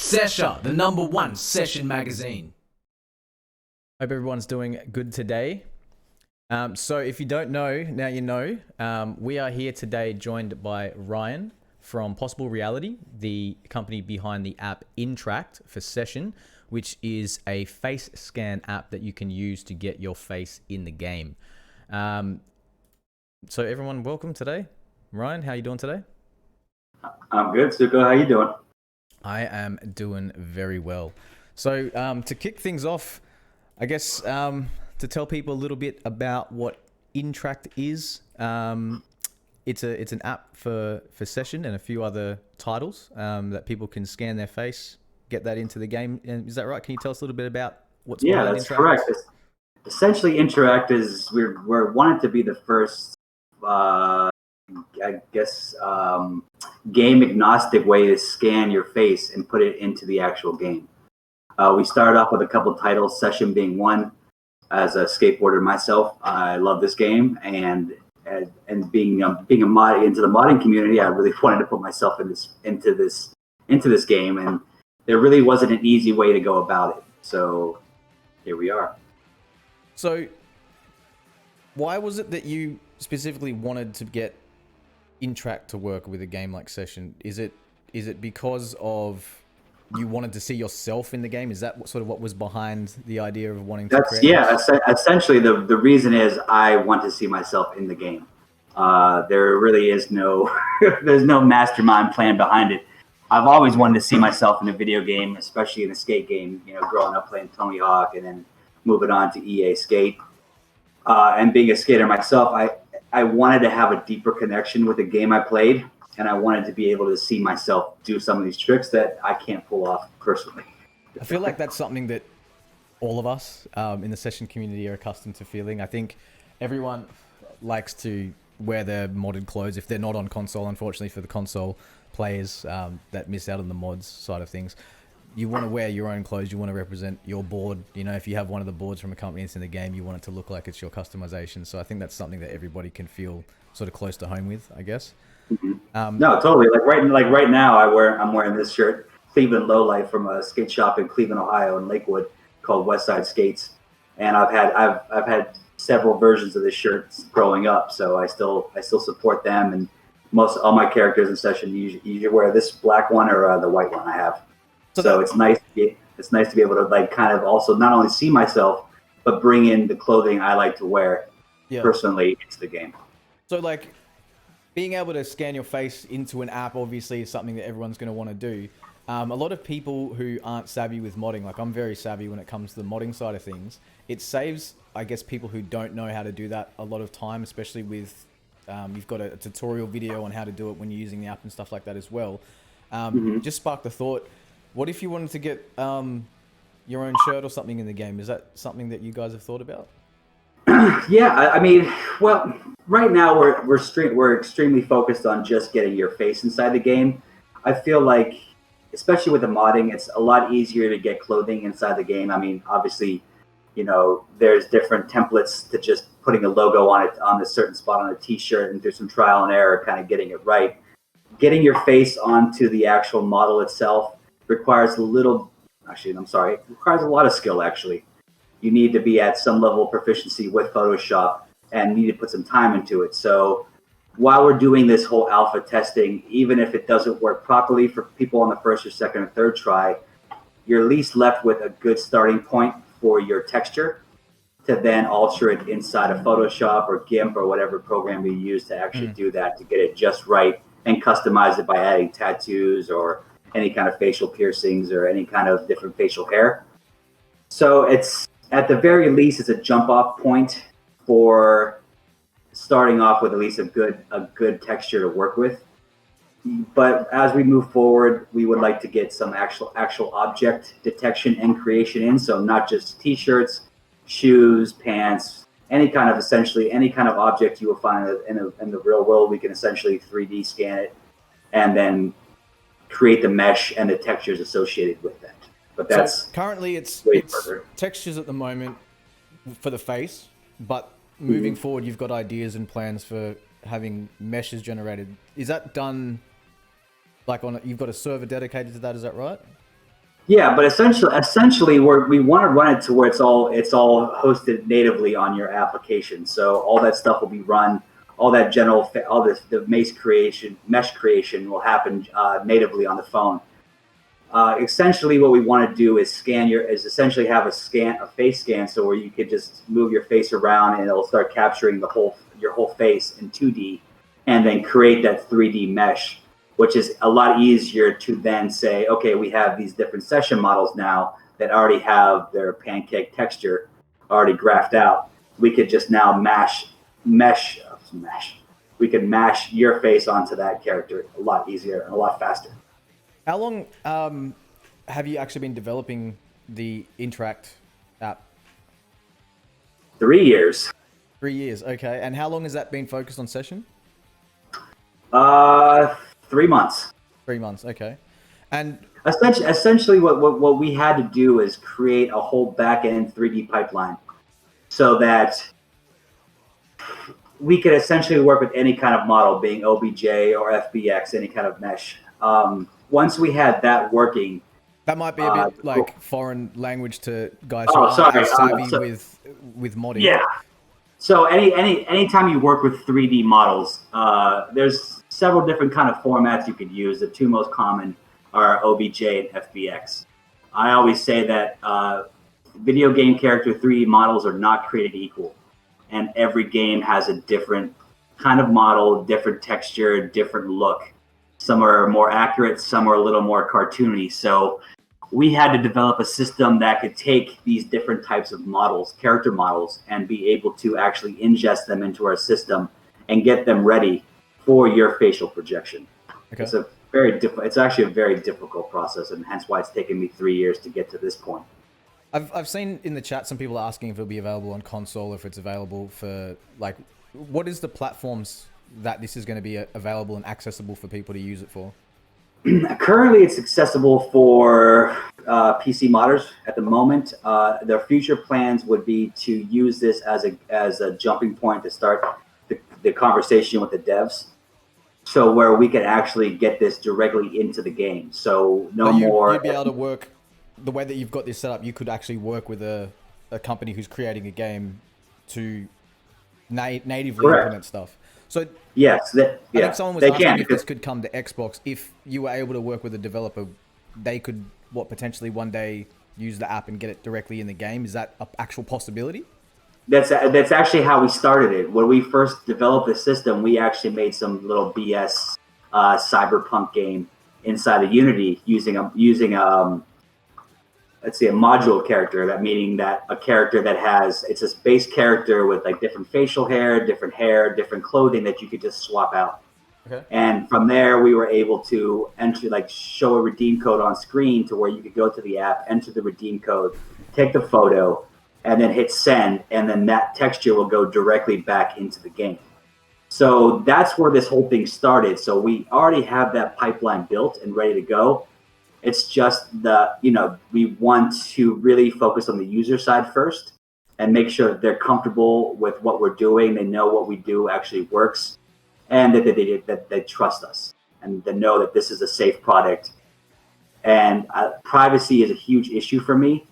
Sesher, the #1 session magazine. Hope everyone's doing good today. So if you don't know, now you know. We are here today joined by Ryan from PossibleReality, the company behind the app INTRACT for Session, which is a face scan app that you can use to get your face in the game. So everyone, welcome today. Ryan, how you doing today? I'm good, Suko. How you doing? I am doing very well. So to kick things off, I guess to tell people a little bit about what INTRACT is. It's an app for Session and a few other titles that people can scan their face, get that into the game. And is that right? Can you tell us a little bit about what's Yeah, behind that's INTRACT? correct. Essentially, INTRACT is we're wanted to be the first, I guess, game agnostic way to scan your face and put it into the actual game. We started off with a couple titles, Session being one. As a skateboarder myself, I love this game, and being a mod into the modding community, I really wanted to put myself into this game, and there really wasn't an easy way to go about it. So here we are. So why was it that you specifically wanted to get INTRACT to work with a game like Session? Is it because of you wanted to see yourself in the game? Is that sort of what was behind the idea of wanting to create? Yeah, essentially the reason is I want to see myself in the game. There really is no there's no mastermind plan behind it. I've always wanted to see myself in a video game, especially in a skate game. You know, growing up playing Tony Hawk and then moving on to EA Skate. And being a skater myself, I wanted to have a deeper connection with the game I played, and I wanted to be able to see myself do some of these tricks that I can't pull off personally. I feel like that's something that all of us in the Session community are accustomed to feeling. I think everyone likes to wear their modded clothes if they're not on console. Unfortunately for the console players that miss out on the mods side of things, you want to wear your own clothes. You want to represent your board. You know, if you have one of the boards from a company that's in the game, you want it to look like it's your customization. So I think that's something that everybody can feel sort of close to home with, I guess. Mm-hmm. No, totally. Like right now, I'm wearing this shirt, Cleveland Lowlight, from a skate shop in Cleveland, Ohio, in Lakewood, called Westside Skates. And I've had several versions of this shirt growing up, so I still support them. And all my characters in Session usually wear this black one or the white one I have. So it's nice to be able to like kind of also not only see myself, but bring in the clothing I like to wear personally into the game. So like being able to scan your face into an app obviously is something that everyone's going to want to do. A lot of people who aren't savvy with modding, like I'm very savvy when it comes to the modding side of things. It saves, I guess, people who don't know how to do that a lot of time, especially with you've got a tutorial video on how to do it when you're using the app and stuff like that as well. Just sparked the thought, what if you wanted to get your own shirt or something in the game? Is that something that you guys have thought about? Yeah, I mean, well, right now we're extremely focused on just getting your face inside the game. I feel like, especially with the modding, it's a lot easier to get clothing inside the game. I mean, obviously, you know, there's different templates to just putting a logo on it on a certain spot on a T-shirt, and there's some trial and error kind of getting it right. Getting your face onto the actual model itself requires a lot of skill, actually. You need to be at some level of proficiency with Photoshop and need to put some time into it. So while we're doing this whole alpha testing, even if it doesn't work properly for people on the first or second or third try, you're at least left with a good starting point for your texture to then alter it inside of Photoshop or GIMP or whatever program you use to actually do that, to get it just right and customize it by adding tattoos or any kind of facial piercings or any kind of different facial hair. So it's, at the very least, it's a jump off point for starting off with at least a good texture to work with. But as we move forward, we would like to get some actual object detection and creation in. So not just T-shirts, shoes, pants, any kind of object you will find in the real world. We can essentially 3D scan it and then create the mesh and the textures associated with that. But that's so currently it's textures at the moment for the face, but moving forward, you've got ideas and plans for having meshes generated. Is that done like you've got a server dedicated to that? Is that right? Yeah, but essentially, we want to run it to where it's all hosted natively on your application. So all that stuff will be run, all that all this the mesh creation will happen natively on the phone. Essentially, what we want to do is essentially have a face scan, so where you could just move your face around and it'll start capturing your whole face in 2D, and then create that 3D mesh, which is a lot easier to then say, okay, we have these different session models now that already have their pancake texture already graphed out. We could just now mesh. We could mash your face onto that character a lot easier and a lot faster. How long have you actually been developing the INTRACT app? 3 years. 3 years, okay. And how long has that been focused on Session? 3 months. 3 months, okay. And essentially what we had to do is create a whole back-end 3D pipeline so that we could essentially work with any kind of model, being OBJ or FBX, any kind of mesh. Once we had that working, that might be a bit like foreign language to guys who aren't as savvy with modding. Yeah. So anytime you work with 3D models, there's several different kind of formats you could use. The two most common are OBJ and FBX. I always say that video game character 3D models are not created equal, and every game has a different kind of model, different texture, different look. Some are more accurate, some are a little more cartoony. So we had to develop a system that could take these different types of models, character models, and be able to actually ingest them into our system and get them ready for your facial projection. Okay. It's actually a very difficult process, and hence why it's taken me 3 years to get to this point. I've seen in the chat some people asking if it'll be available on console, if it's available for, like, what is the platforms that this is going to be available and accessible for people to use it for? Currently, it's accessible for PC modders at the moment. Their future plans would be to use this as a jumping point to start the conversation with the devs. So where we could actually get this directly into the game. So you'd be able to work the way that you've got this set up. You could actually work with a company who's creating a game to natively implement stuff. So yes, I think someone was asking if this could come to Xbox. If you were able to work with a developer, they could potentially one day use the app and get it directly in the game. Is that an actual possibility? That's actually how we started it. When we first developed the system, we actually made some little BS cyberpunk game inside of Unity using a module character. That meaning that a character that it's a base character with like different facial hair, different clothing that you could just swap out. Okay. And from there, we were able to show a redeem code on screen to where you could go to the app, enter the redeem code, take the photo, and then hit send, and then that texture will go directly back into the game. So that's where this whole thing started. So we already have that pipeline built and ready to go. It's just we want to really focus on the user side first and make sure that they're comfortable with what we're doing. They know what we do actually works, and that they trust us and they know that this is a safe product. And privacy is a huge issue for me.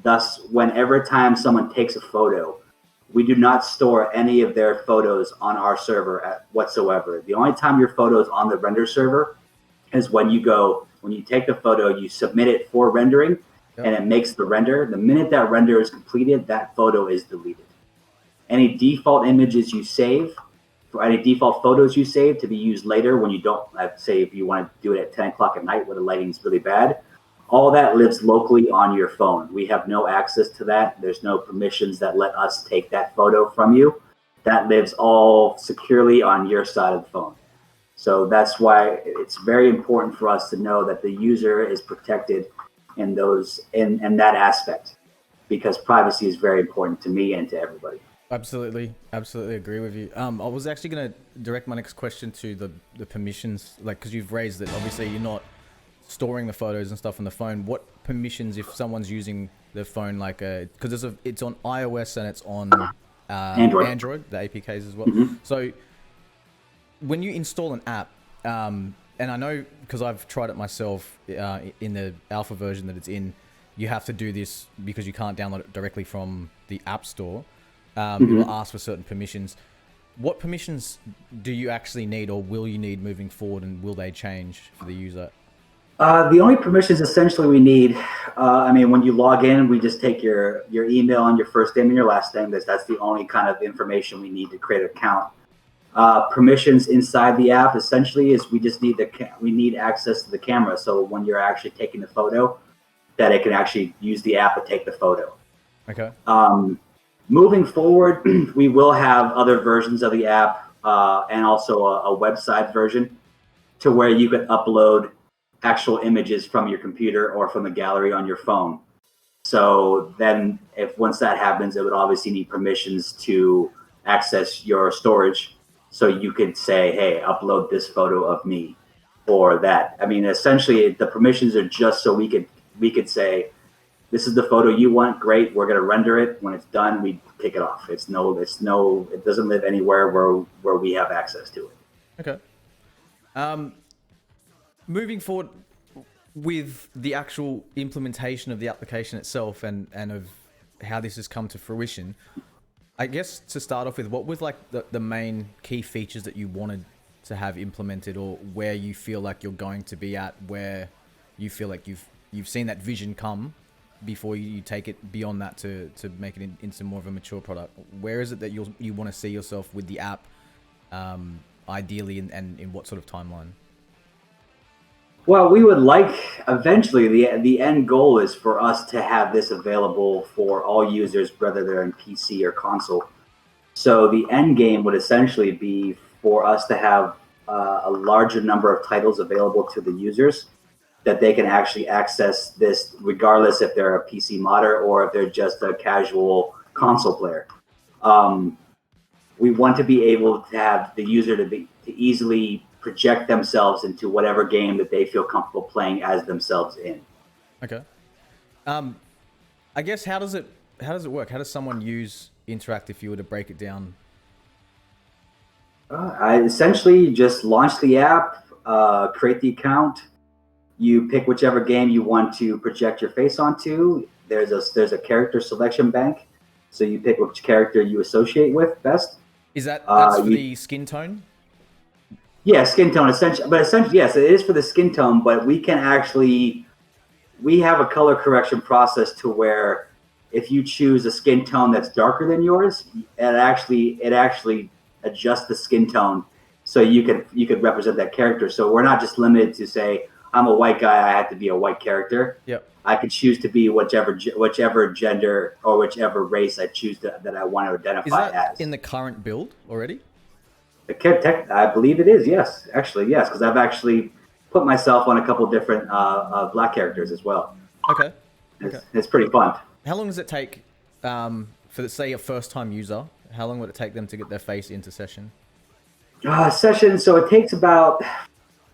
Thus, whenever time someone takes a photo, we do not store any of their photos on our server whatsoever. The only time your photo is on the render server is when you take the photo, you submit it for rendering, and it makes the render. The minute that render is completed, that photo is deleted. Any default images you save, for any default photos you save to be used later when you don't, say if you want to do it at 10 o'clock at night where the lighting is really bad, all that lives locally on your phone. We have no access to that. There's no permissions that let us take that photo from you. That lives all securely on your side of the phone. So that's why it's very important for us to know that the user is protected in that aspect, because privacy is very important to me and to everybody. Absolutely agree with you. I was actually going to direct my next question to the permissions, because you've raised that obviously you're not storing the photos and stuff on the phone. What permissions if someone's using the phone because it's on iOS and it's on Android, the APKs as well. Mm-hmm. So when you install an app, and I know because I've tried it myself in the alpha version that it's in, you have to do this because you can't download it directly from the App Store. It will ask for certain permissions. What permissions do you actually need, or will you need moving forward, and will they change for the user? The only permissions essentially we need, when you log in, we just take your email and your first name and your last name. That's the only kind of information we need to create an account. Permissions inside the app essentially is we just need we need access to the camera. So when you're actually taking the photo, that it can actually use the app to take the photo. Okay. Moving forward, we will have other versions of the app and also a website version to where you can upload actual images from your computer or from the gallery on your phone. So then once that happens, it would obviously need permissions to access your storage. So you could say, hey, upload this photo of me or that. I mean, essentially the permissions are just so we could say, this is the photo you want. Great. We're going to render it. When it's done, we take it off. It doesn't live anywhere where we have access to it. Okay. Moving forward with the actual implementation of the application itself and of how this has come to fruition, I guess to start off with, what was like the main key features that you wanted to have implemented, or where you feel like you're going to be at, where you feel like you've seen that vision come before you take it beyond that to make it into more of a mature product? Where is it that you want to see yourself with the app, ideally, and in what sort of timeline? Well, we would like eventually the end goal is for us to have this available for all users, whether they're in PC or console. So the end game would essentially be for us to have a larger number of titles available to the users that they can actually access this regardless if they're a PC modder or if they're just a casual console player. We want to be able to have the user to easily project themselves into whatever game that they feel comfortable playing as themselves in. Okay. I guess how does it work? How does someone use INTRACT if you were to break it down? I essentially just launch the app, create the account. You pick whichever game you want to project your face onto. There's a character selection bank, so you pick which character you associate with best. Is that's for the skin tone? Yeah, skin tone essentially, yes, it is for the skin tone. But we have a color correction process to where if you choose a skin tone that's darker than yours, it actually adjusts the skin tone so you could represent that character. So we're not just limited to say, I'm a white guy, I have to be a white character. Yep. I could choose to be whichever gender or whichever race I choose that I want to identify as. Is that as. in the current build already? I believe it is, yes. Actually, yes, because I've actually put myself on a couple different black characters as well. Okay. It's pretty fun. How long does it take for, say, a first-time user? How long would it take them to get their face into Session? Session, so it takes about...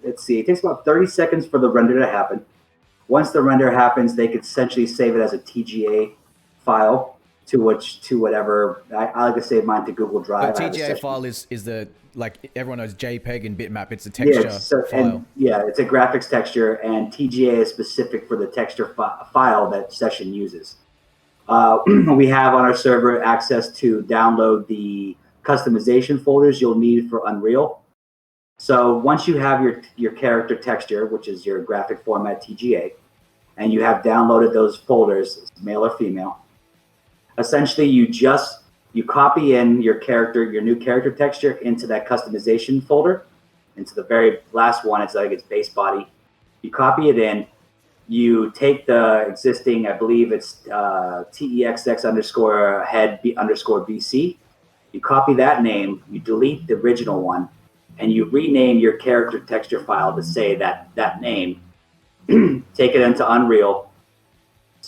Let's see, it takes about 30 seconds for the render to happen. Once the render happens, they could essentially save it as a TGA file to whatever. I like to save mine to Google Drive. The TGA file is the, like everyone knows JPEG and bitmap. It's a texture file. It's a graphics texture, and TGA is specific for the texture file that Session uses. We have on our server access to download the customization folders you'll need for Unreal. So once you have your character texture, which is your graphic format TGA, and you have downloaded those folders, male or female, essentially you copy in your new character texture into that customization folder, into the very last one. It's base body. You copy it in. You take the existing, I believe it's TEXX underscore head underscore BC. You copy that name. You delete the original one. And you rename your character texture file to say that name, take it into Unreal,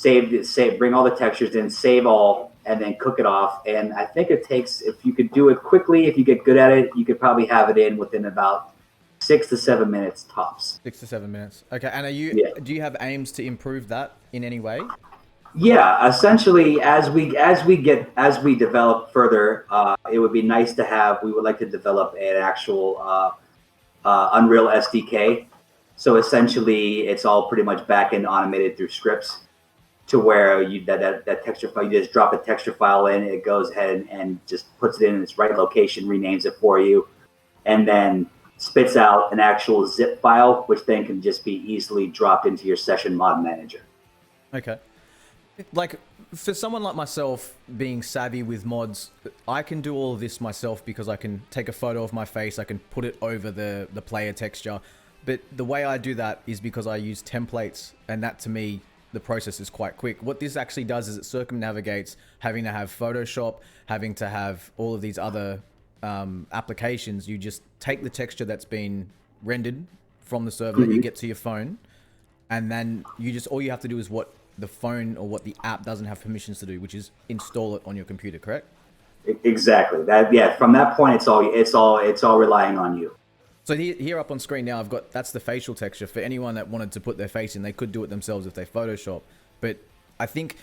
bring all the textures in, save all, and then cook it off. And I think it takes, if you could do it quickly, if you get good at it, you could probably have it in within about 6 to 7 minutes tops. 6 to 7 minutes. Okay. And do you have aims to improve that in any way? Yeah, essentially, as we develop further, it would be nice to have. We would like to develop an actual Unreal SDK. So essentially, it's all pretty much back-end automated through scripts, to where that texture file, you just drop a texture file in, it goes ahead and just puts it in its right location, renames it for you, and then spits out an actual zip file, which then can just be easily dropped into your session mod manager. Okay. Like, for someone like myself being savvy with mods, I can do all of this myself because I can take a photo of my face, I can put it over the player texture. But the way I do that is because I use templates, and that to me, the process is quite quick. What this actually does is it circumnavigates having to have Photoshop, having to have all of these other applications. You just take the texture that's been rendered from the server that you get to your phone, and then all you have to do is what the phone or what the app doesn't have permissions to do, which is install it on your computer, correct? Exactly. From that point, it's all relying on you. So here up on screen now, that's the facial texture. For anyone that wanted to put their face in, they could do it themselves if they Photoshop. But I think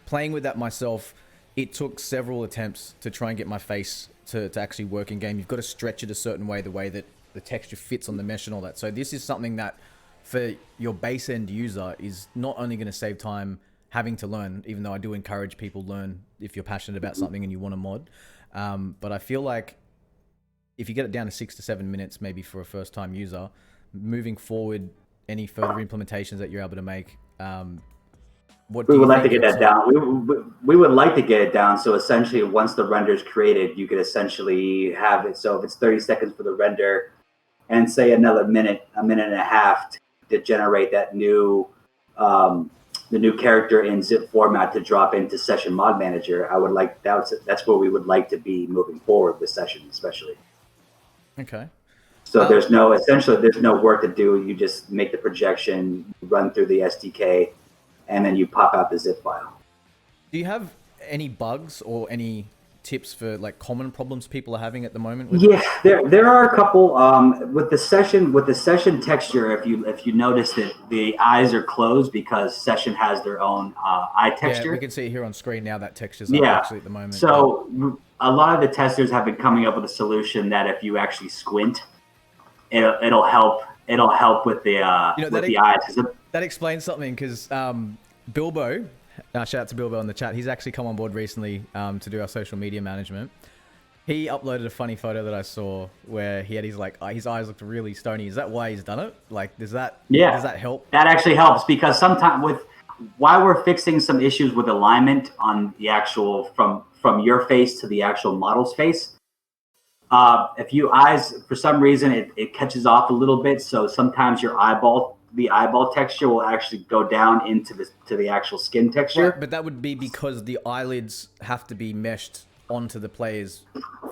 playing with that myself, it took several attempts to try and get my face to actually work in game. You've got to stretch it a certain way, the way that the texture fits on the mesh and all that. So this is something that for your base end user is not only going to save time having to learn, even though I do encourage people learn if you're passionate about something and you want to mod. But I feel like if you get it down to 6 to 7 minutes, maybe for a first time user, moving forward, any further implementations that you're able to make, we would like to get that down. We would like to get it down. So essentially, once the render is created, you could essentially have it. So if it's 30 seconds for the render, and say another minute, a minute and a half to generate that new, the new character in zip format to drop into Session Mod Manager, I would like that's where we would like to be moving forward with Session, especially. Okay. So there's no work to do. You just make the projection, run through the SDK, and then you pop out the zip file. Do you have any bugs or any tips for like common problems people are having at the moment? Yeah, there are a couple with the session texture. If you notice that the eyes are closed because Session has their own eye texture. Yeah, we can see it here on screen now. That texture's up actually at the moment. So a lot of the testers have been coming up with a solution that if you actually squint, it'll help. It'll help with the the eyes. That explains something, because Bilbo, shout out to Bilbo in the chat. He's actually come on board recently to do our social media management. He uploaded a funny photo that I saw where he had his eyes looked really stony. Is that why he's done it? Like, does that help? That actually helps, because sometimes while we're fixing some issues with alignment on the actual from your face to the actual model's face, if you eyes, for some reason, it catches off a little bit. So sometimes the eyeball texture will actually go down into the actual skin texture. Right, but that would be because the eyelids have to be meshed onto the player's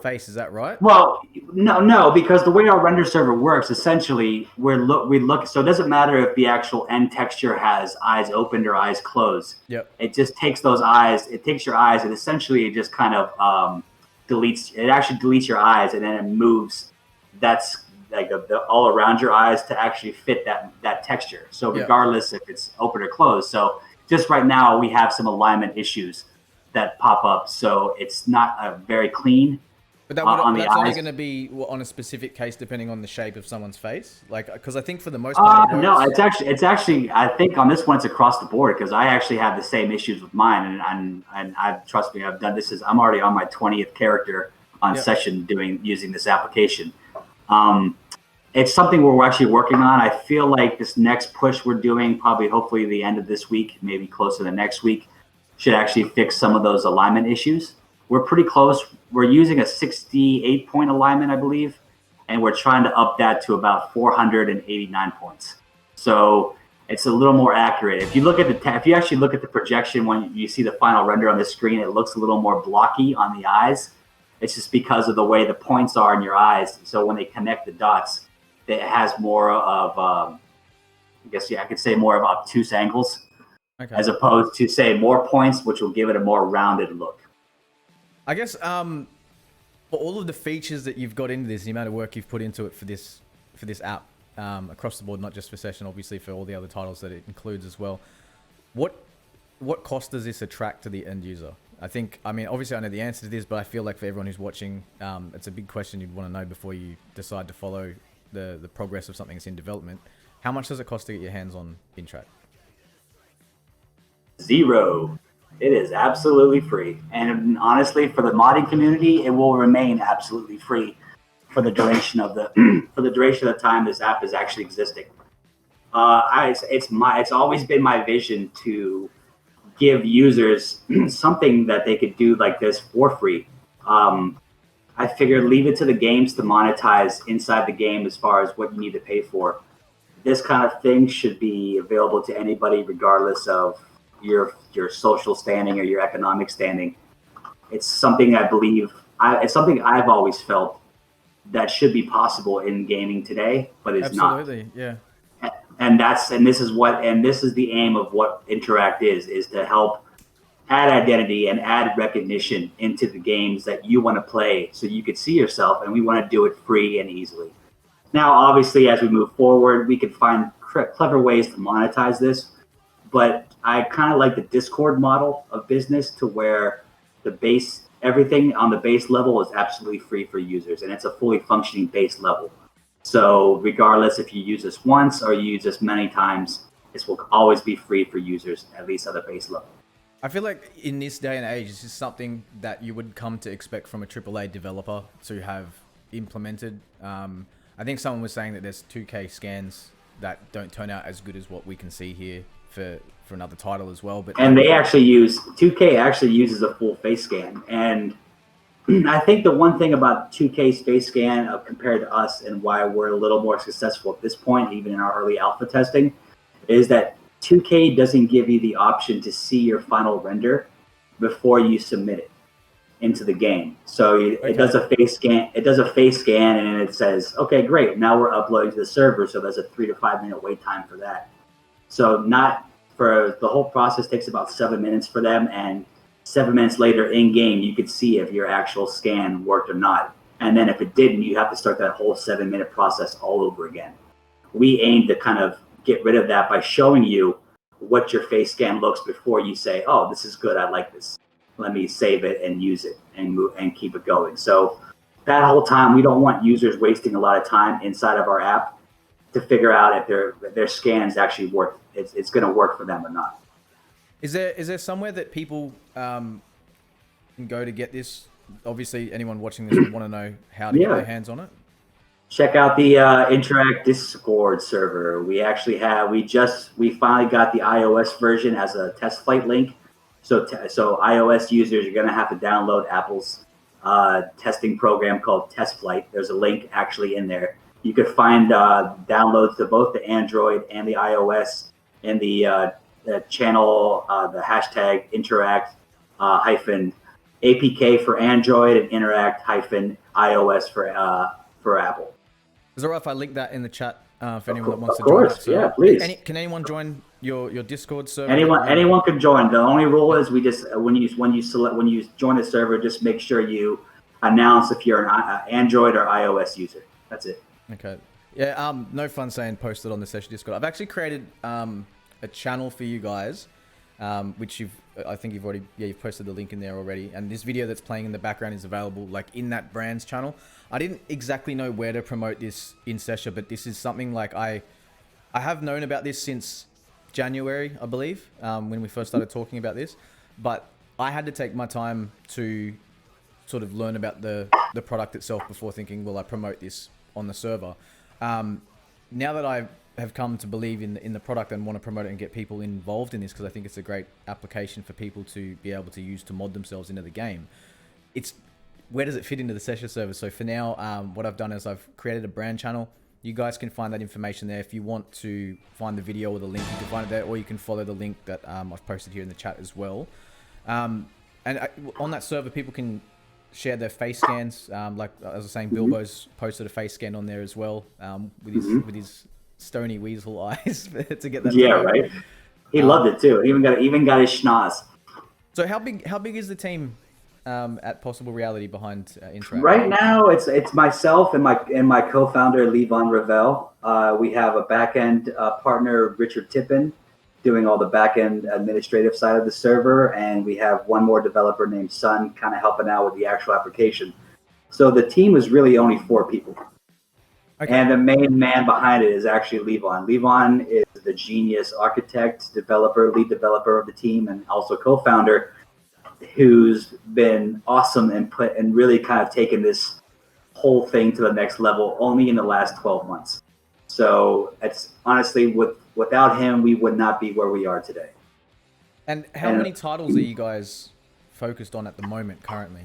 face. Is that right? Well, no, because the way our render server works, essentially, we look. So it doesn't matter if the actual end texture has eyes opened or eyes closed. Yep. It just takes those eyes. It takes your eyes, and essentially it just kind of deletes. It actually deletes your eyes, and then it moves. That's like all around your eyes to actually fit that texture. So regardless if it's open or closed. So just right now we have some alignment issues that pop up, so it's not very clean. But that's only going to be on a specific case, depending on the shape of someone's face. Like, because I think for the most part, no, it's actually. I think on this one it's across the board, because I actually have the same issues with mine, and trust me, I've done this. I'm already on my 20th character on Session using this application. It's something we're actually working on. I feel like this next push we're doing, hopefully the end of this week, maybe closer to the next week, should actually fix some of those alignment issues. We're pretty close. We're using a 68-point alignment, I believe, and we're trying to up that to about 489 points. So it's a little more accurate. If you actually look at the projection when you see the final render on the screen, it looks a little more blocky on the eyes. It's just because of the way the points are in your eyes. So when they connect the dots, it has more of, I could say more of obtuse angles, as opposed to, say, more points, which will give it a more rounded look. I guess for all of the features that you've got into this, the amount of work you've put into it for this app across the board, not just for Session, obviously for all the other titles that it includes as well, what cost does this attract to the end user? Obviously I know the answer to this, but I feel like for everyone who's watching, it's a big question you'd want to know before you decide to follow the progress of something that's in development. How much does it cost to get your hands on INTRACT? Zero. It is absolutely free. And honestly, for the modding community, it will remain absolutely free for the duration of the for the duration of the time this app is actually existing. It's always been my vision to give users something that they could do like this for free. I figured leave it to the games to monetize inside the game as far as what you need to pay for. This kind of thing should be available to anybody regardless of your social standing or your economic standing. It's something I believe it's something I've always felt that should be possible in gaming today, but it's not. Absolutely, yeah. And this is the aim of what INTRACT is to help add identity and add recognition into the games that you want to play so you could see yourself, and we want to do it free and easily. Now, obviously, as we move forward, we can find clever ways to monetize this, but I kind of like the Discord model of business to where everything on the base level is absolutely free for users, and it's a fully functioning base level. So regardless if you use this once or you use this many times, this will always be free for users, at least at the base level. I feel like in this day and age, this is something that you would come to expect from a AAA developer to have implemented. I think someone was saying that there's 2K scans that don't turn out as good as what we can see here for another title as well. And they actually 2K actually uses a full face scan. And I think the one thing about 2K's face scan compared to us and why we're a little more successful at this point, even in our early alpha testing, is that 2K doesn't give you the option to see your final render before you submit it into the game. So it does a face scan. It does a face scan, and it says, "Okay, great. Now we're uploading to the server." So there's a 3 to 5 minute wait time for that. So not for the whole process takes about 7 minutes for them, and 7 minutes later in game, you could see if your actual scan worked or not. And then if it didn't, you have to start that whole 7 minute process all over again. We aim to kind of get rid of that by showing you what your face scan looks before you say, "Oh, this is good. I like this. Let me save it and use it and move and keep it going." So that whole time, we don't want users wasting a lot of time inside of our app to figure out if their scans actually work. It's going to work for them or not. Is there somewhere that people can go to get this? Obviously, anyone watching this would want to know how to get their hands on it. Check out the INTRACT Discord server. We actually we finally got the iOS version as a test flight link. So iOS users are going to have to download Apple's testing program called Test Flight. There's a link actually in there. You could find downloads to both the Android and the iOS in the channel, the hashtag INTRACT hyphen APK for Android and INTRACT hyphen iOS for Apple. Is it right if I link that in the chat for anyone that wants to join? Of course, yeah, please. Can anyone join your Discord server? Anyone can join. The only rule is we just when you join a server, just make sure you announce if you're an Android or iOS user. That's it. Okay. Yeah. No fun saying posted on the Sesher Discord. I've actually created a channel for you guys, which I think you've posted the link in there already. And this video that's playing in the background is available like in that brand's channel. I didn't exactly know where to promote this in Sesher, but this is something like I have known about this since January, I believe, when we first started talking about this. But I had to take my time to sort of learn about the product itself before thinking, will I promote this on the server? Now that I have come to believe in the product and want to promote it and get people involved in this, because I think it's a great application for people to be able to use to mod themselves into the game. Where does it fit into the Sesher server? So for now, what I've done is I've created a brand channel. You guys can find that information there. If you want to find the video or the link, you can find it there, or you can follow the link that I've posted here in the chat as well. On that server, people can share their face scans. Like as I was saying, Bilbo's posted a face scan on there as well, with his stony weasel eyes to get that. Yeah, right. He loved it too. He even got his schnoz. So how big is the team at PossibleReality behind INTRACT? Right now, it's myself and my co-founder Levon Ravel. We have a back-end partner, Richard Tippin, doing all the back-end administrative side of the server, and we have one more developer named Sun kind of helping out with the actual application. So the team is really only 4 people. Okay. And the main man behind it is actually Levon. Levon is the genius architect, developer, lead developer of the team, and also co-founder, who's been awesome and really kind of taken this whole thing to the next level only in the last 12 months. So it's honestly, without him, we would not be where we are today. And how many titles are you guys focused on at the moment currently?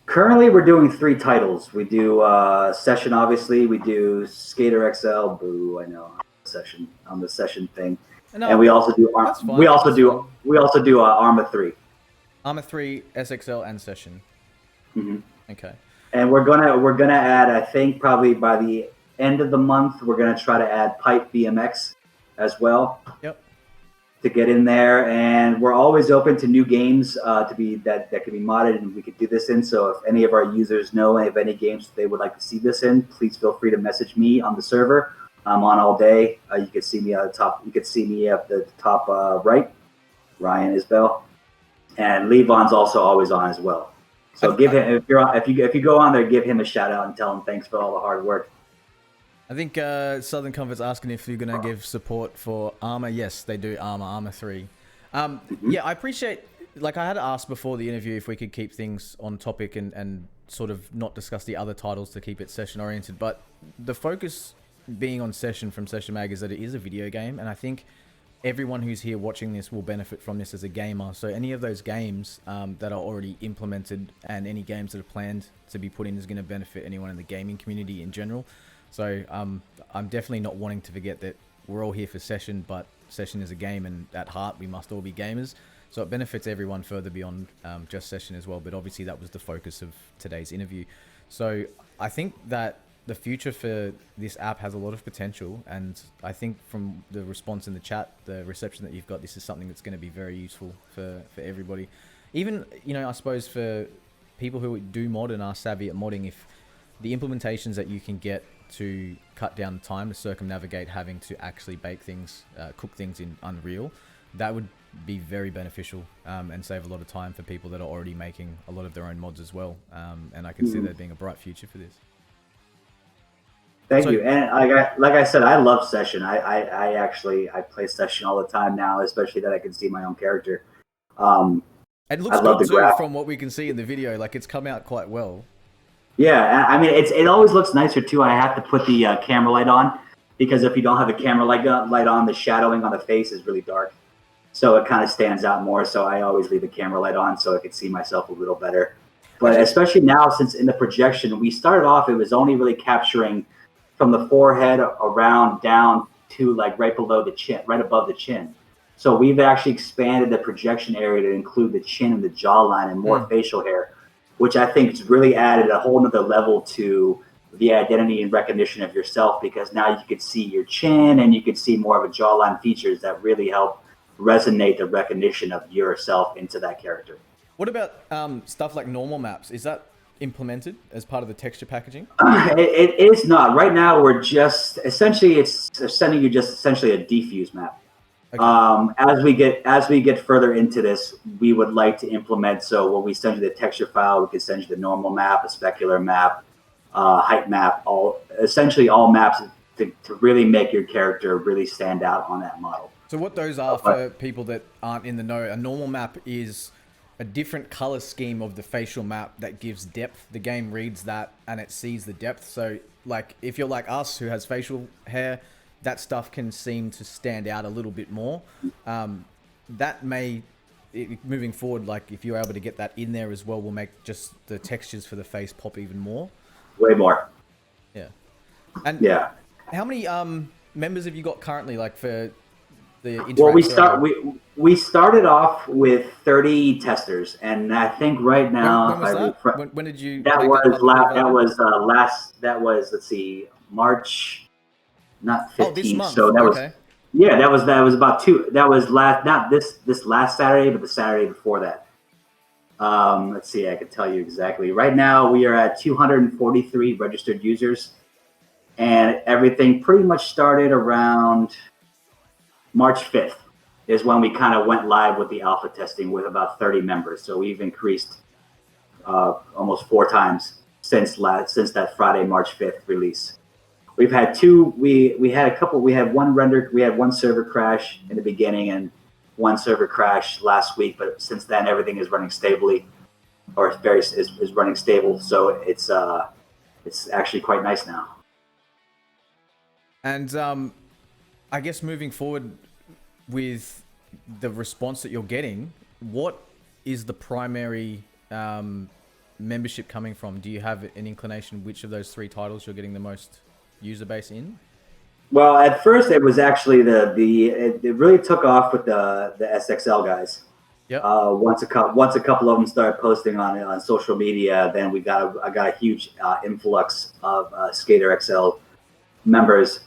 Currently, we're doing 3 titles. We do Session, obviously. We do Skater XL. Boo! I know Session on the Session thing, No, and we also do Arma 3. Arma 3, SXL, and Session. Mm-hmm. Okay. And we're gonna add. I think probably by the end of the month, we're gonna try to add Pipe BMX as well. Yep. To get in there, and we're always open to new games to be that can be modded, and we could do this in. So if any of our users know of any games they would like to see this in, please feel free to message me on the server. I'm on all day. You can see me at the top. You can see me at the top right, Ryan Isbell, and Levon's also always on as well. So give him if you go on there, give him a shout out and tell him thanks for all the hard work. I think Southern Comfort's asking if you're going to give support for Arma. Yes, they do. Arma 3. Yeah, I appreciate, like I had asked before the interview if we could keep things on topic and sort of not discuss the other titles to keep it session oriented. But the focus being on Session from Session Mag is that it is a video game. And I think everyone who's here watching this will benefit from this as a gamer. So any of those games that are already implemented and any games that are planned to be put in is going to benefit anyone in the gaming community in general. So I'm definitely not wanting to forget that we're all here for Session, but Session is a game, and at heart we must all be gamers. So it benefits everyone further beyond just Session as well. But obviously that was the focus of today's interview. So I think that the future for this app has a lot of potential, and I think from the response in the chat, the reception that you've got, this is something that's going to be very useful for everybody. Even, you know, I suppose for people who do mod and are savvy at modding, if the implementations that you can get to cut down the time to circumnavigate having to actually bake things, cook things in Unreal, that would be very beneficial and save a lot of time for people that are already making a lot of their own mods as well. And I can see there being a bright future for this. Thank you. And like I said, I love Session. I play Session all the time now, especially that I can see my own character. It looks good too from what we can see in the video. Like, it's come out quite well. Yeah, I mean, it always looks nicer too. I have to put the camera light on, because if you don't have a camera light on, the shadowing on the face is really dark, so it kind of stands out more. So I always leave the camera light on so I can see myself a little better. But especially now, since in the projection we started off, it was only really capturing from the forehead around down to like right below the chin, right above the chin. So we've actually expanded the projection area to include the chin and the jawline and more facial hair, which I think has really added a whole nother level to the identity and recognition of yourself, because now you could see your chin and you could see more of a jawline features that really help resonate the recognition of yourself into that character. What about stuff like normal maps? Is that implemented as part of the texture packaging? It is not. Right now, we're just essentially it's sending you just essentially a diffuse map. Okay. As we get further into this, we would like to implement, so when we send you the texture file, we can send you the normal map, a specular map, height map, essentially all maps to really make your character really stand out on that model. So what those are, for people that aren't in the know, a normal map is a different color scheme of the facial map that gives depth. The game reads that and it sees the depth. So like if you're like us who has facial hair, that stuff can seem to stand out a little bit more. That may, moving forward, like if you're able to get that in there as well, will make just the textures for the face pop even more. Way more. Yeah. And yeah, how many members have you got currently, like for the INTRACT? Well, we started off with 30 testers, and I think right now, when did you? That was let's see, March. Not 15th. Oh, this month. So that okay. was that was about two. That was not this last Saturday, but the Saturday before that. Let's see. I can tell you exactly. Right now, we are at 243 registered users, and everything pretty much started around March 5th. Is when we kind of went live with the alpha testing with about 30 members. So we've increased almost 4 times since that Friday, March 5th release. we've had two. We had a couple. We had one server crash in the beginning and one server crash last week. But since then, everything is running stably, or is running stable. So it's actually quite nice now. And I guess moving forward with the response that you're getting, what is the primary membership coming from? Do you have an inclination which of those three titles you're getting the most user base in? Well, at first it was actually it really took off with the SXL guys. Yep. Once a couple of them started posting on social media, then I got a huge influx of Skater XL members.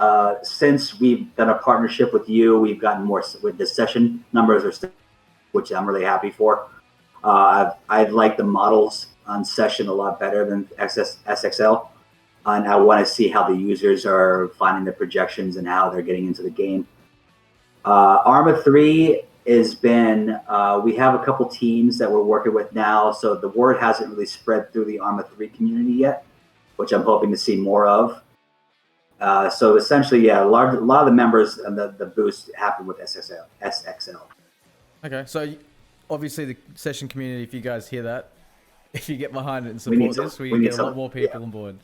Since we've done a partnership with you, we've gotten more with the session numbers, which I'm really happy for. I like the models on Session a lot better than SXL, and I want to see how the users are finding the projections and how they're getting into the game. Arma 3 has been, we have a couple teams that we're working with now, so the word hasn't really spread through the Arma 3 community yet, which I'm hoping to see more of. So essentially, yeah, a lot of the members and the boost happened with SXL. Okay, so obviously the Session community, if you guys hear that, if you get behind it and support this, we get a lot more people on board.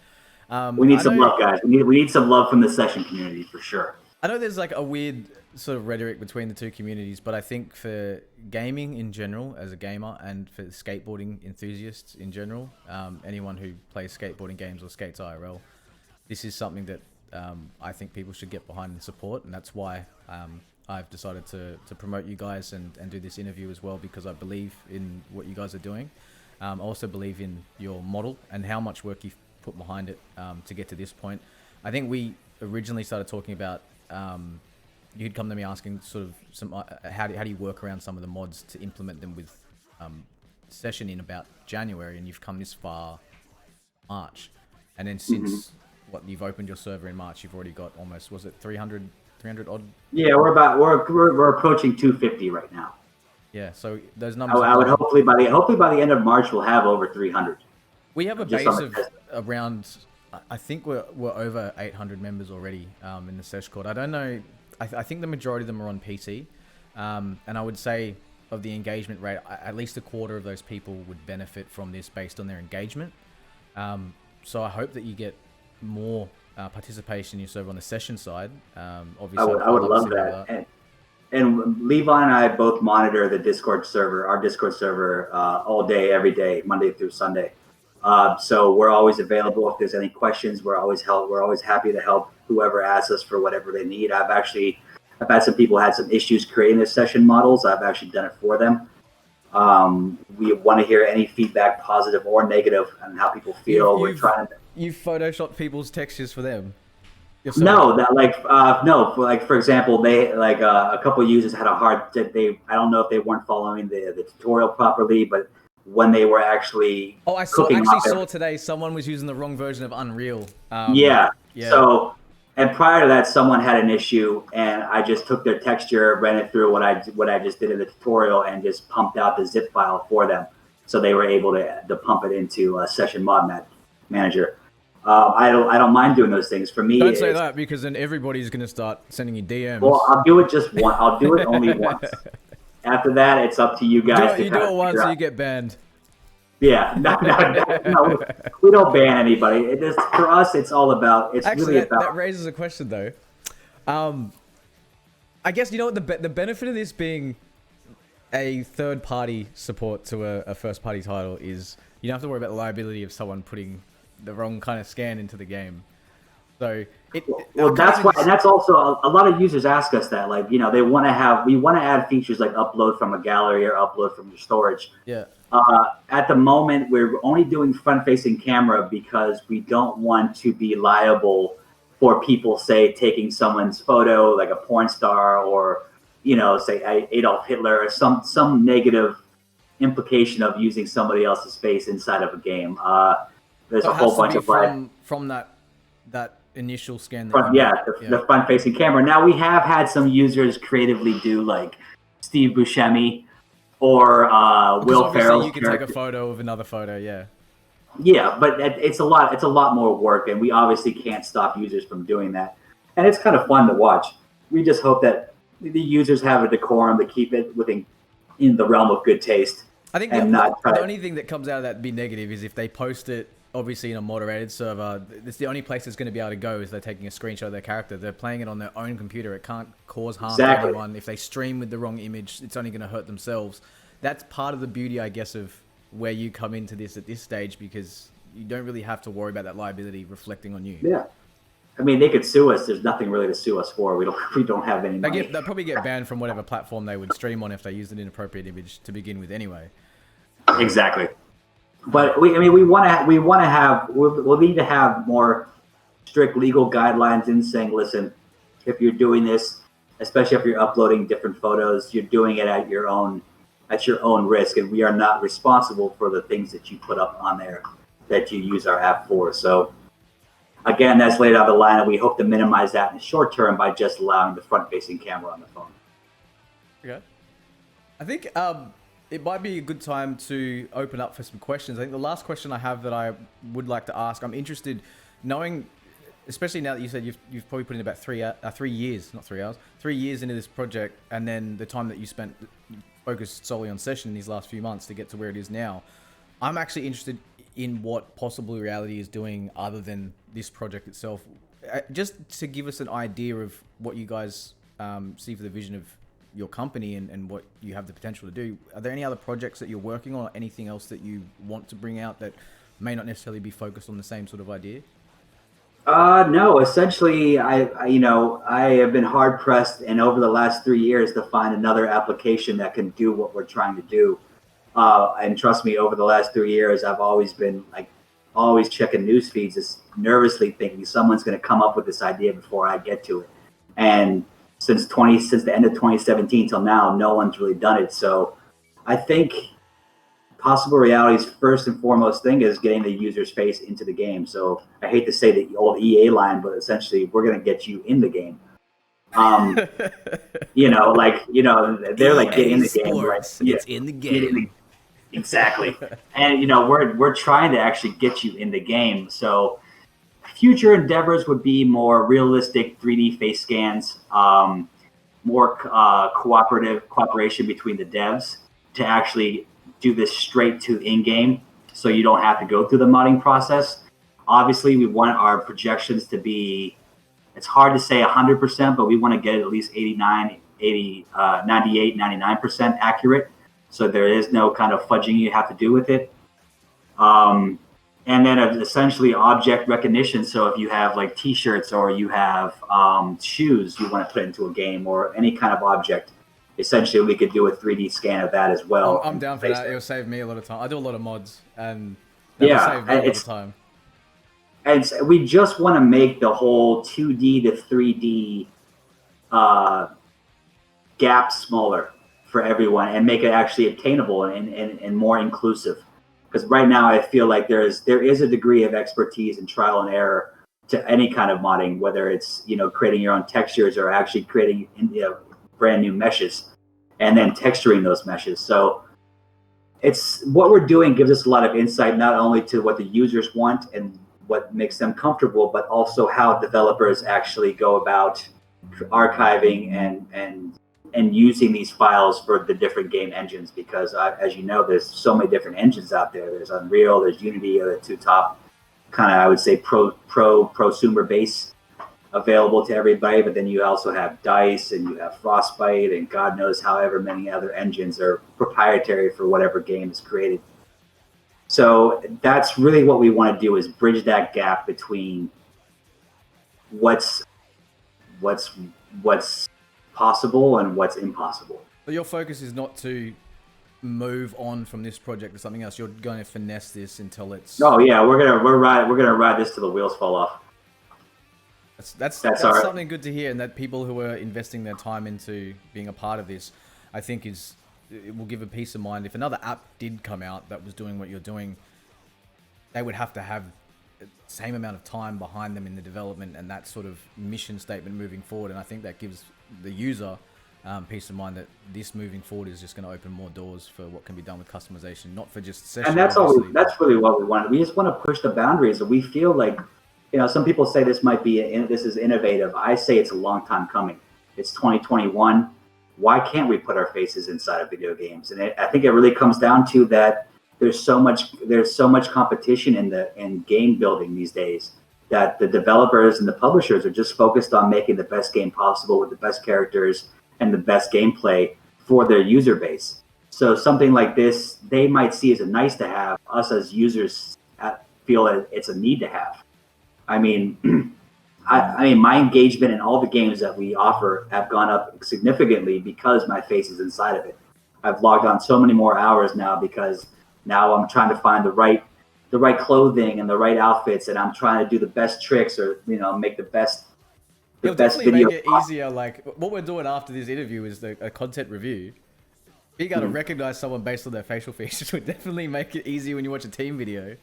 We need some love, guys. We need some love from the Session community for sure. I know there's like a weird sort of rhetoric between the two communities, but I think for gaming in general, as a gamer, and for skateboarding enthusiasts in general, anyone who plays skateboarding games or skates IRL, this is something that I think people should get behind and support, and that's why I've decided to promote you guys and do this interview as well, because I believe in what you guys are doing. I also believe in your model and how much work you've put behind it to get to this point. I think we originally started talking about, you'd come to me asking sort of some how do you work around some of the mods to implement them with Session in about January, and you've come this far March, and then since what you've opened your server in March, you've already got almost, was it 300 odd? Yeah, we're approaching 250 right now. Yeah, so those numbers. I would hopefully by the end of March we'll have over 300. We have a base of around, I think we're over 800 members already in the Sesh Court. I don't know. I think the majority of them are on PC, and I would say of the engagement rate, at least a quarter of those people would benefit from this based on their engagement. So I hope that you get more participation in your server on the Session side. Obviously, I would love that. And Levi and I both monitor the Discord server, our Discord server, all day, every day, Monday through Sunday. So we're always available if there's any questions. We're always happy to help whoever asks us for whatever they need. I've had some people had some issues creating their Session models. I've actually done it for them. We want to hear any feedback, positive or negative, on how people feel. You've photoshopped people's textures for them. No, that for example, they a couple of users had I don't know if they weren't following the tutorial properly, but when they were actually saw today someone was using the wrong version of Unreal. Yeah. So, and prior to that, someone had an issue, and I just took their texture, ran it through what I just did in the tutorial, and just pumped out the zip file for them, so they were able to pump it into a Session Mod Manager. I don't mind doing those things. For me, don't say that, because then everybody's going to start sending you DMs. Well, I'll do it just once. I'll do it only once. After that, it's up to you guys. You do it once, and you get banned. Yeah, no, we don't ban anybody. For us, it's all about. That raises a question though. I guess you know what the benefit of this being a third-party support to a first-party title is you don't have to worry about the liability of someone putting the wrong kind of scan into the game. So that's also a lot of users ask us that, we want to add features like upload from a gallery or upload from your storage. Yeah. At the moment, we're only doing front-facing camera because we don't want to be liable for people, say, taking someone's photo, like a porn star, or say Adolf Hitler, or some negative implication of using somebody else's face inside of a game. There's a whole bunch of from that initial scan. The front-facing camera. Now we have had some users creatively do like Steve Buscemi or Will Ferrell. You can take a photo of another photo, yeah. Yeah, but it's a lot. It's a lot more work, and we obviously can't stop users from doing that. And it's kind of fun to watch. We just hope that the users have a decorum to keep it within in the realm of good taste, I think and not try. the only thing that comes out of that be negative is if they post it, obviously in a moderated server. It's the only place it's going to be able to go is they're taking a screenshot of their character. They're playing it on their own computer. It can't cause harm to Exactly. anyone. If they stream with the wrong image, it's only going to hurt themselves. That's part of the beauty, I guess, of where you come into this at this stage, because you don't really have to worry about that liability reflecting on you. Yeah, I mean, they could sue us. There's nothing really to sue us for. We don't have any money. They'll probably get banned from whatever platform they would stream on if they used an inappropriate image to begin with anyway. Exactly. But we want to have, we'll need to have more strict legal guidelines in saying, listen, if you're doing this, especially if you're uploading different photos, you're doing it at your own risk, and we are not responsible for the things that you put up on there that you use our app for. So again, that's laid out the line, and we hope to minimize that in the short term by just allowing the front-facing camera on the phone. Okay. I think it might be a good time to open up for some questions. I think the last question I have that I would like to ask, I'm interested knowing, especially now that you said you've probably put in about 3 years, not 3 hours, 3 years into this project, and then the time that you spent focused solely on Session in these last few months to get to where it is now. I'm actually interested in what PossibleReality is doing other than this project itself. Just to give us an idea of what you guys see for the vision of your company and what you have the potential to do. Are there any other projects that you're working on, or anything else that you want to bring out that may not necessarily be focused on the same sort of idea? No, essentially, I have been hard pressed, and over the last 3 years, to find another application that can do what we're trying to do. And trust me, over the last 3 years, I've always been always checking news feeds, just nervously thinking someone's going to come up with this idea before I get to it. And since the end of 2017 till now, no one's really done it. So I think PossibleReality's first and foremost thing is getting the user's face into the game. So I hate to say the old EA line, but essentially we're going to get you in the game. They're like, get in the game, right? Yeah, It's in the game. Exactly. And we're trying to actually get you in the game. So future endeavors would be more realistic 3D face scans, more cooperation between the devs to actually do this straight to in-game, so you don't have to go through the modding process. Obviously, we want our projections to be, it's hard to say 100%, but we want to get at least 98, 99% accurate. So there is no kind of fudging you have to do with it. And then essentially object recognition. So if you have like t-shirts, or you have shoes you want to put into a game, or any kind of object, essentially we could do a 3D scan of that as well. I'm down for that. It'll save me a lot of time. I do a lot of mods, and that will save me a lot of time. And we just want to make the whole 2D to 3D gap smaller for everyone, and make it actually obtainable and more inclusive. Because right now I feel like there is a degree of expertise and trial and error to any kind of modding, whether it's creating your own textures, or actually creating brand new meshes and then texturing those meshes. So it's what we're doing gives us a lot of insight, not only to what the users want and what makes them comfortable, but also how developers actually go about archiving and using these files for the different game engines. Because as you know, there's so many different engines out there. There's Unreal, there's Unity, are the two top kind of, I would say, prosumer base available to everybody. But then you also have DICE, and you have Frostbite, and God knows however many other engines are proprietary for whatever game is created. So that's really what we want to do, is bridge that gap between what's possible and what's impossible. But your focus is not to move on from this project to something else. You're going to finesse this until it's. Oh yeah, we're gonna ride this till the wheels fall off. That's something good to hear, and that people who are investing their time into being a part of this, I think it will give a peace of mind. If another app did come out that was doing what you're doing, they would have to have the same amount of time behind them in the development and that sort of mission statement moving forward. And I think that gives the user peace of mind that this moving forward is just going to open more doors for what can be done with customization, not for just Sesher. And that's that's really what we want. We just want to push the boundaries. We feel like, some people say this this is innovative. I say it's a long time coming. It's 2021. Why can't we put our faces inside of video games? And I think it really comes down to that. There's so much competition in game building these days that the developers and the publishers are just focused on making the best game possible with the best characters and the best gameplay for their user base. So something like this, they might see as a nice to have. Us as users feel it's a need to have. I mean, my engagement in all the games that we offer have gone up significantly because my face is inside of it. I've logged on so many more hours now because now I'm trying to find the right clothing and the right outfits, and I'm trying to do the best tricks or make the best. It'll definitely make it easier. Like what we're doing after this interview is a content review. Being able to recognize someone based on their facial features would definitely make it easier when you watch a team video.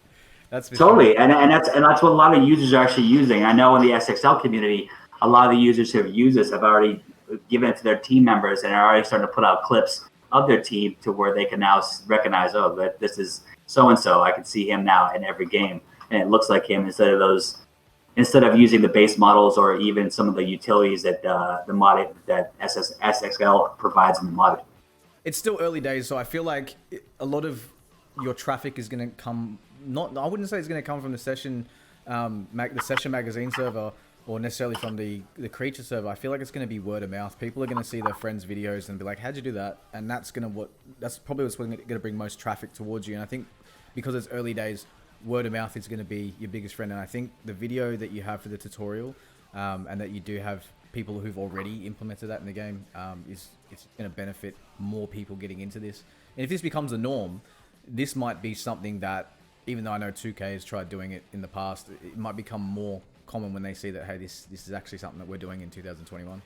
That's totally, sure. and that's what a lot of users are actually using. I know in the SXL community, a lot of the users who have used this have already given it to their team members and are already starting to put out clips of their team to where they can now recognize, oh, that this is so and so. I can see him now in every game, and it looks like him instead of using the base models or even some of the utilities that the mod that SXL provides in the mod. It's still early days, so I feel like a lot of your traffic is going to come. I wouldn't say it's going to come from the Session magazine server or necessarily from the creature server. I feel like it's going to be word of mouth. People are going to see their friends' videos and be like, "How'd you do that?" And that's probably what's going to bring most traffic towards you. And I think because it's early days, word of mouth is going to be your biggest friend. And I think the video that you have for the tutorial, and that you do have people who've already implemented that in the game, it's going to benefit more people getting into this. And if this becomes a norm, this might be something that, even though I know 2K has tried doing it in the past, it might become more common when they see that, hey, this is actually something that we're doing in 2021.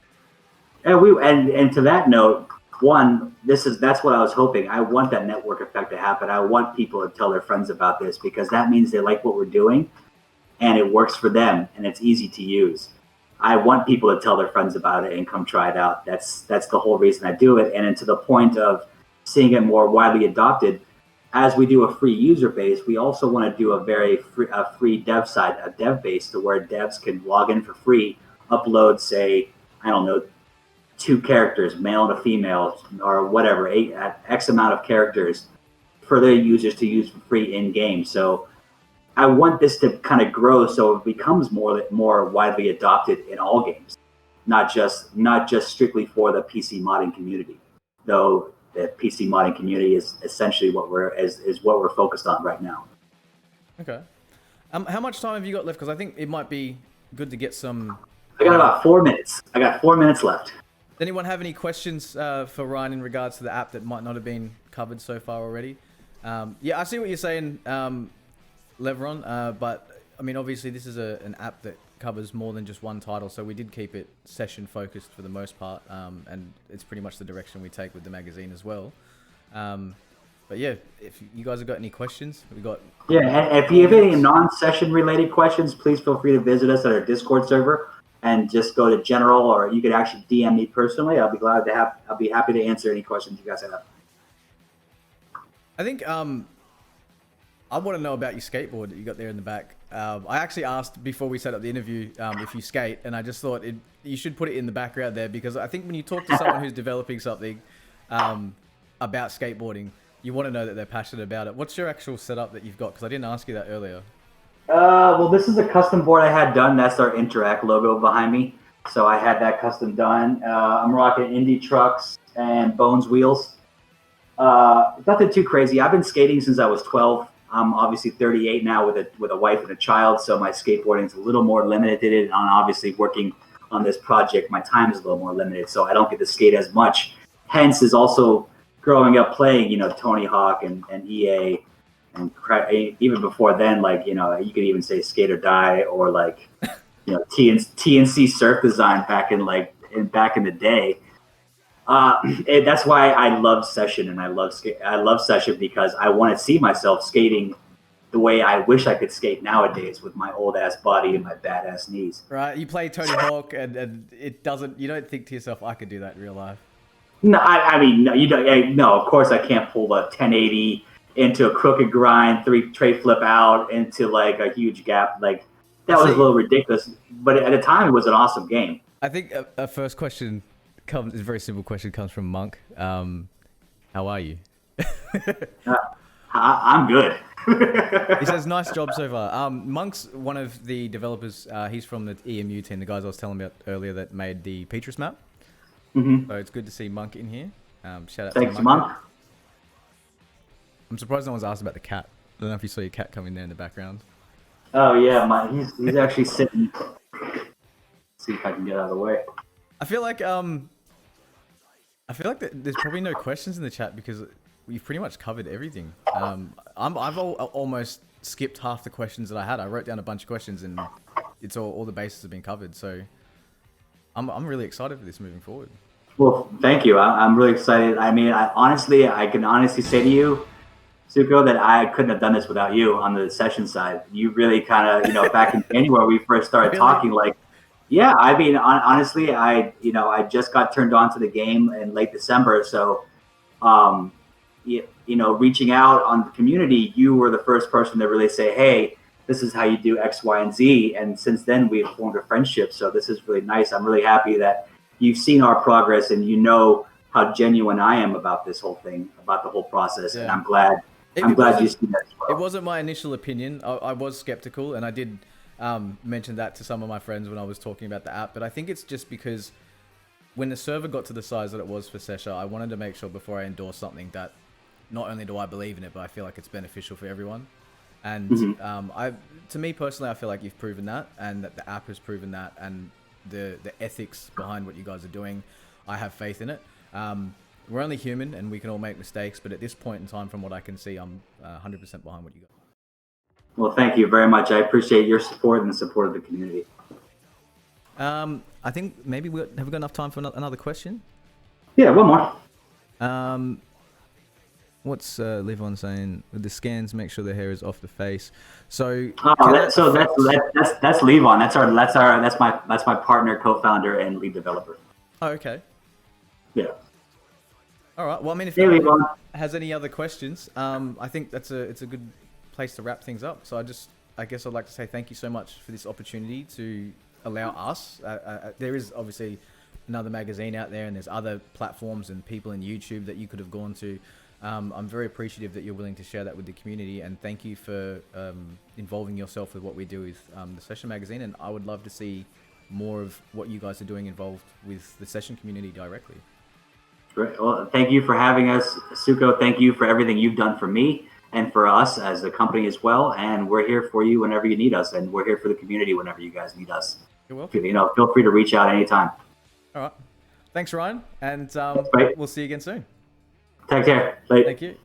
And to that note, that's what I was hoping. I want that network effect to happen. I want people to tell their friends about this because that means they like what we're doing and it works for them and it's easy to use. I want people to tell their friends about it and come try it out. That's the whole reason I do it. And then to the point of seeing it more widely adopted, as we do a free user base, we also want to do a free dev side, a dev base to where devs can log in for free, upload, say, I don't know, 2 characters, male and a female, or whatever, X amount of characters for their users to use for free in game. So I want this to kind of grow so it becomes more widely adopted in all games, not just strictly for the PC modding community, though. The PC modding community is essentially what we're focused on right now. Okay. How much time have you got left? Because I think it might be good to get some. I got about 4 minutes. I got 4 minutes left. Does anyone have any questions for Ryan in regards to the app that might not have been covered so far already? Yeah, I see what you're saying, Levron. But I mean, obviously, this is an app that covers more than just one title, so we did keep it session focused for the most part, and it's pretty much the direction we take with the magazine as well. But yeah, if you guys have got any questions, and if you have any non-session related questions, please feel free to visit us at our Discord server and just go to general, or you could actually DM me personally. I'll be happy to answer any questions you guys have. I think I want to know about your skateboard that you got there in the back. I actually asked before we set up the interview if you skate, and I just thought you should put it in the background there, because I think when you talk to someone who's developing something about skateboarding, you want to know that they're passionate about it. What's your actual setup that you've got? Because I didn't ask you that earlier. Well, this is a custom board I had done. That's our INTRACT logo behind me. So I had that custom done. I'm rocking Indie trucks and Bones wheels. Nothing too crazy. I've been skating since I was 12. I'm obviously 38 now with a wife and a child, so my skateboarding is a little more limited. And obviously working on this project, my time is a little more limited, so I don't get to skate as much. Hence is also growing up playing, Tony Hawk and EA, and even before then, you could even say Skate or Die, or TNC Surf Design back in the day. That's why I love Session, and I love Session because I want to see myself skating the way I wish I could skate nowadays with my old ass body and my badass knees. Right, you play Tony Hawk, and you don't think to yourself, I could do that in real life. No, I mean, no, you don't. No, of course I can't pull a 1080 into a crooked grind, tray flip out into like a huge gap. Like that was a little ridiculous. But at the time, it was an awesome game. I think a first question is a very simple question. Comes from Monk. How are you? I'm good. He says, nice job so far. Monk's one of the developers. He's from the EMU team, the guys I was telling about earlier that made the Petrus map. Mm-hmm. So it's good to see Monk in here. Shout out Thanks, to Monk. I'm surprised no one's asked about the cat. I don't know if you saw your cat coming there in the background. Oh yeah, he's actually sitting. Let's see if I can get out of the way. I feel like there's probably no questions in the chat because we've pretty much covered everything. I've almost skipped half the questions that I had. I wrote down a bunch of questions and it's all the bases have been covered. So I'm really excited for this moving forward. Well, thank you. I'm really excited. I mean, I can honestly say to you, Suko, that I couldn't have done this without you on the session side. You really kind of, back in January we first started talking, like, yeah, I mean, honestly, I just got turned on to the game in late December. So, reaching out on the community, you were the first person to really say, hey, this is how you do X, Y, and Z. And since then, we've formed a friendship. So this is really nice. I'm really happy that you've seen our progress and you know how genuine I am about this whole thing, about the whole process. Yeah. And I'm glad you see that as well. It wasn't my initial opinion. I was skeptical, and I did mention that to some of my friends when I was talking about the app. But I think it's just because when the server got to the size that it was for Sesher, I wanted to make sure before I endorse something that not only do I believe in it, but I feel like it's beneficial for everyone. And to me personally, I feel like you've proven that, and that the app has proven that, and the ethics behind what you guys are doing, I have faith in it. We're only human, and we can all make mistakes, but at this point in time, from what I can see, I'm 100% behind what you got. Well, thank you very much. I appreciate your support and the support of the community. I think maybe have we got enough time for another question? Yeah, one more. What's Livon saying? With the scans, make sure the hair is off the face. So that's Livon. That's my partner, co-founder, and lead developer. Oh, okay. Yeah. All right. Well, I mean, if anyone has any other questions, I think it's a good place to wrap things up. So I guess I'd like to say thank you so much for this opportunity to allow us. There is obviously another magazine out there, and there's other platforms and people in YouTube that you could have gone to. I'm very appreciative that you're willing to share that with the community, and thank you for involving yourself with what we do with the Sesher magazine. And I would love to see more of what you guys are doing involved with the Session community directly. Great. Well, thank you for having us, Suko. Thank you for everything you've done for me and for us as a company as well. And we're here for you whenever you need us, and we're here for the community whenever you guys need us. You're welcome. Feel free to reach out anytime. All right. Thanks, Ryan. And we'll see you again soon. Take care. Bye. Thank you.